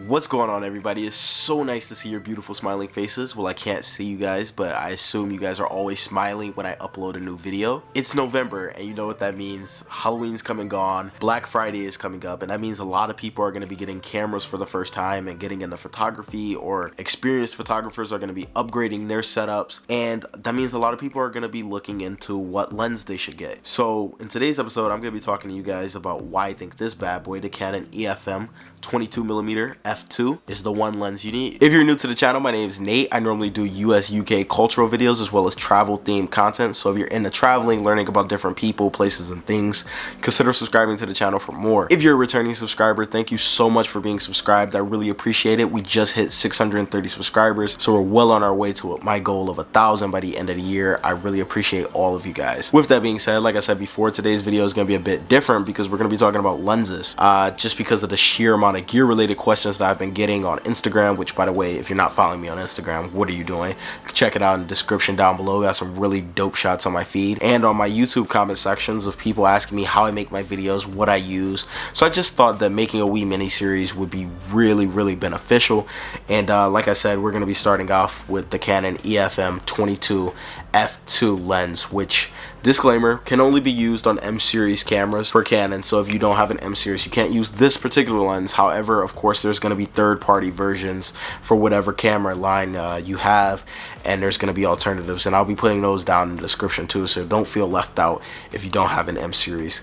What's going on, everybody? It's so nice to see your beautiful smiling faces. Well, I can't see you guys, but I assume you guys are always smiling when I upload a new video. It's November, and you know what that means. Halloween's come and gone, Black Friday is coming up, and that means a lot of people are going to be getting cameras for the first time and getting into photography, or experienced photographers are going to be upgrading their setups, and that means a lot of people are going to be looking into what lens they should get. So in today's episode, I'm going to be talking to you guys about why I think this bad boy, the Canon EFM 22mm f2, is the one lens you need. If you're new to the channel, my name is Nate. I normally do US, UK cultural videos as well as travel themed content. So if you're into traveling, learning about different people, places, and things, consider subscribing to the channel for more. If you're a returning subscriber, thank you so much for being subscribed. I really appreciate it. We just hit 630 subscribers, so we're well on our way to my goal of 1,000 by the end of the year. I really appreciate all of you guys. With that being said, like I said before, today's video is going to be a bit different because we're going to be talking about lenses, just because of the sheer amount of gear related questions that I've been getting on Instagram, which, by the way, if you're not following me on Instagram, what are you doing? Check it out in the description down below. Got some really dope shots on my feed and on my YouTube comment sections of people asking me how I make my videos, what I use. So I just thought that making a wee mini series would be really beneficial. And like I said, we're going to be starting off with the Canon EFM 22 f2 lens, which, disclaimer, can only be used on M series cameras for Canon. So if you don't have an M series, you can't use this particular lens. However, of course, there's going to be third-party versions for whatever camera line you have, and there's going to be alternatives, and I'll be putting those down in the description too, so don't feel left out if you don't have an M series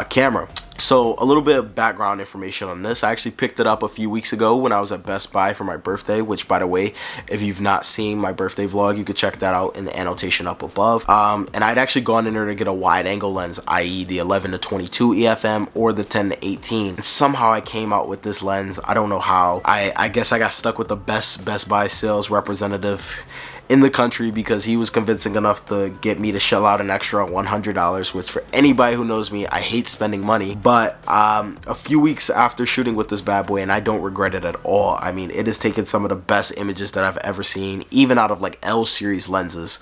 camera. So a little bit of background information on this. I actually picked it up a few weeks ago when I was at Best Buy for my birthday, which, by the way, if you've not seen my birthday vlog, you could check that out in the annotation up above. And I'd actually gone in there to get a wide angle lens, i.e. the 11-22 EFM or the 10-18. And somehow I came out with this lens. I don't know how. I guess I got stuck with the Best Buy sales representative in the country because he was convincing enough to get me to shell out an extra $100, which, for anybody who knows me, I hate spending money. But a few weeks after shooting with this bad boy, and I don't regret it at all. I mean, it has taken some of the best images that I've ever seen, even out of like L series lenses.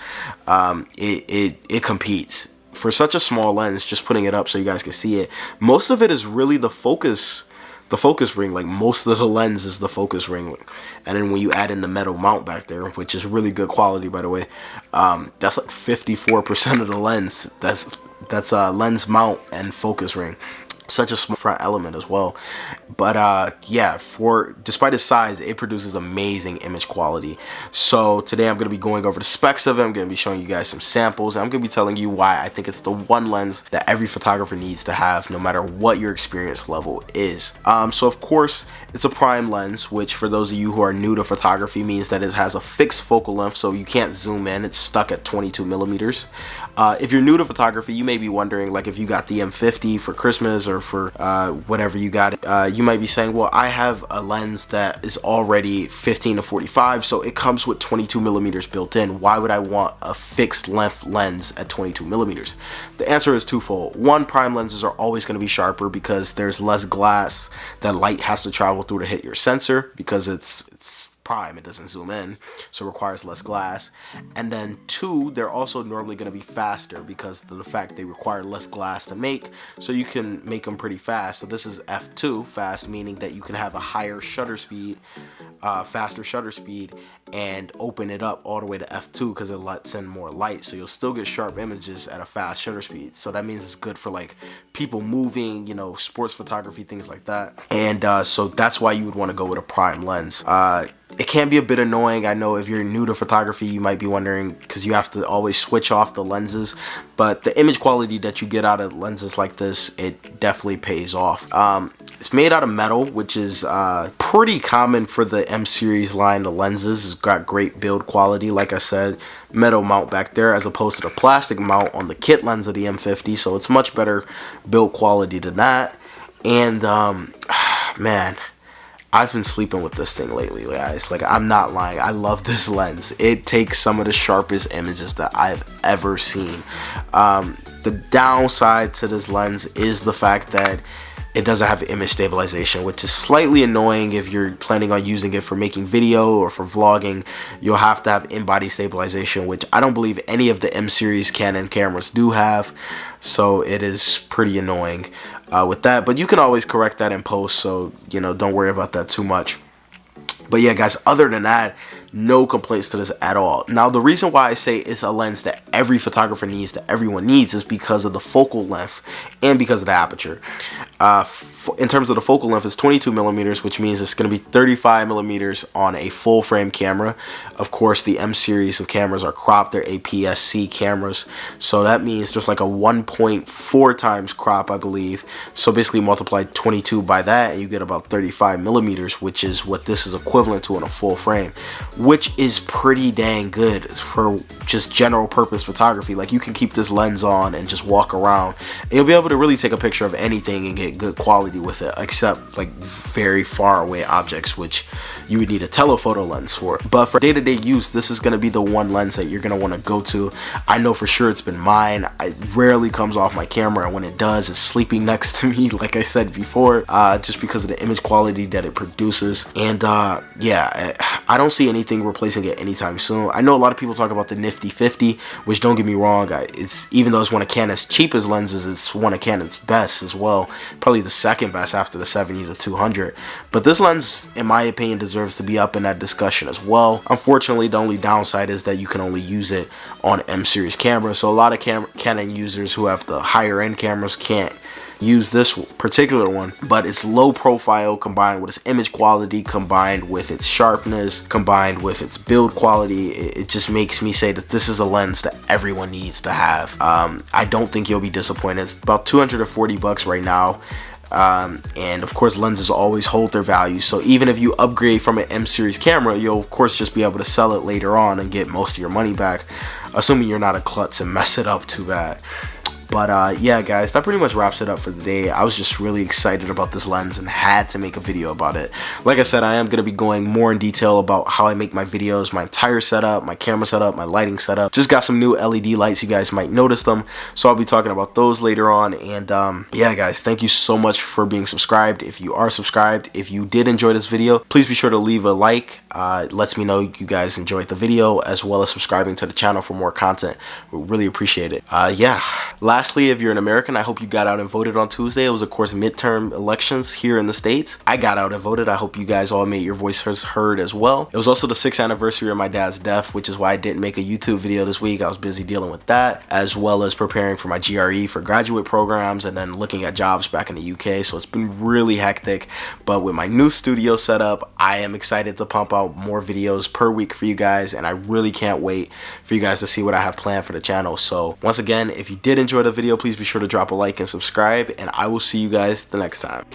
It competes for such a small lens. Just putting it up so you guys can see it, most of it is really the focus ring. Like, most of the lens is the focus ring, and then when you add in the metal mount back there, which is really good quality, by the way, that's like 54% of the lens. That's lens mount and focus ring. Such a small front element as well. But yeah, despite its size, it produces amazing image quality. So today I'm going to be going over the specs of it. I'm going to be showing you guys some samples. I'm going to be telling you why I think it's the one lens that every photographer needs to have, no matter what your experience level is. So of course, it's a prime lens, which, for those of you who are new to photography, means that it has a fixed focal length, so you can't zoom in. It's stuck at 22mm. If you're new to photography, you may be wondering, like, if you got the M50 for Christmas or for whatever you got, you might be saying, well, I have a lens that is already 15-45, so it comes with 22mm built in. Why would I want a fixed length lens at 22mm? The answer is twofold. One, prime lenses are always going to be sharper because there's less glass that light has to travel through to hit your sensor, because it's prime, it doesn't zoom in, so it requires less glass. And then two, they're also normally going to be faster because of the fact they require less glass to make, so you can make them pretty fast. So this is f2, fast, meaning that you can have a higher shutter speed, faster shutter speed, and open it up all the way to f2 because it lets in more light, so you'll still get sharp images at a fast shutter speed. So that means it's good for like people moving, you know, sports photography, things like that. And so that's why you would want to go with a prime lens. It can be a bit annoying. I know if you're new to photography, you might be wondering, because you have to always switch off the lenses, but the image quality that you get out of lenses like this, it definitely pays off. It's made out of metal, which is pretty common for the M series line of lenses. It's got great build quality. Like I said, metal mount back there as opposed to the plastic mount on the kit lens of the M50, so it's much better build quality than that. And man, I've been sleeping with this thing lately, guys. Like, I'm not lying. I love this lens. It takes some of the sharpest images that I've ever seen. The downside to this lens is the fact that it doesn't have image stabilization, which is slightly annoying. If you're planning on using it for making video or for vlogging, you'll have to have in-body stabilization, which I don't believe any of the M series Canon cameras do have, so it is pretty annoying with that. But you can always correct that in post, so, you know, don't worry about that too much. But yeah, guys, other than that, no complaints to this at all. Now, the reason why I say it's a lens that every photographer needs, that everyone needs, is because of the focal length and because of the aperture. In terms of the focal length, it's 22 millimeters, which means it's going to be 35 millimeters on a full frame camera. Of course, the M series of cameras are cropped. They're APS-C cameras. So that means there's like a 1.4 times crop, I believe. So basically multiply 22 by that and you get about 35 millimeters, which is what this is equivalent to in a full frame, which is pretty dang good for just general purpose photography. Like, you can keep this lens on and just walk around and you'll be able to really take a picture of anything and get good quality with it, except like very far away objects, which you would need a telephoto lens for. But for day-to-day use, this is going to be the one lens that you're going to want to go to. I know for sure it's been mine. It rarely comes off my camera, and when it does, it's sleeping next to me, like I said before, just because of the image quality that it produces. And yeah, I don't see anything replacing it anytime soon. I know a lot of people talk about the Nifty 50, which, don't get me wrong, it's, even though it's one of Canon's cheapest lenses, it's one of Canon's best as well, probably the second best after the 70-200. But this lens, in my opinion, deserves to be up in that discussion as well. Unfortunately, the only downside is that you can only use it on M series cameras, so a lot of Canon users who have the higher end cameras can't use this particular one. But its low profile combined with its image quality, combined with its sharpness, combined with its build quality, it just makes me say that this is a lens that everyone needs to have. I don't think you'll be disappointed. It's about 240 bucks right now. And of course, lenses always hold their value, so even if you upgrade from an M series camera, you'll of course just be able to sell it later on and get most of your money back, assuming you're not a klutz and mess it up too bad. But yeah, guys, that pretty much wraps it up for the day. I was just really excited about this lens and had to make a video about it. Like I said, I am going to be going more in detail about how I make my videos, my entire setup, my camera setup, my lighting setup. Just got some new LED lights. You guys might notice them, so I'll be talking about those later on. And yeah, guys, thank you so much for being subscribed. If you are subscribed, if you did enjoy this video, please be sure to leave a like. It lets me know you guys enjoyed the video, as well as subscribing to the channel for more content. We really appreciate it. Yeah, lastly, if you're an American, I hope you got out and voted on Tuesday. It was, of course, midterm elections here in the States. I got out and voted. I hope you guys all made your voices heard as well. It was also the 6th anniversary of my dad's death, which is why I didn't make a YouTube video this week. I was busy dealing with that, as well as preparing for my GRE for graduate programs and then looking at jobs back in the UK. So it's been really hectic. But with my new studio setup, I am excited to pump out more videos per week for you guys, and I really can't wait for you guys to see what I have planned for the channel. So once again, if you did enjoy the video, please be sure to drop a like and subscribe, and I will see you guys the next time.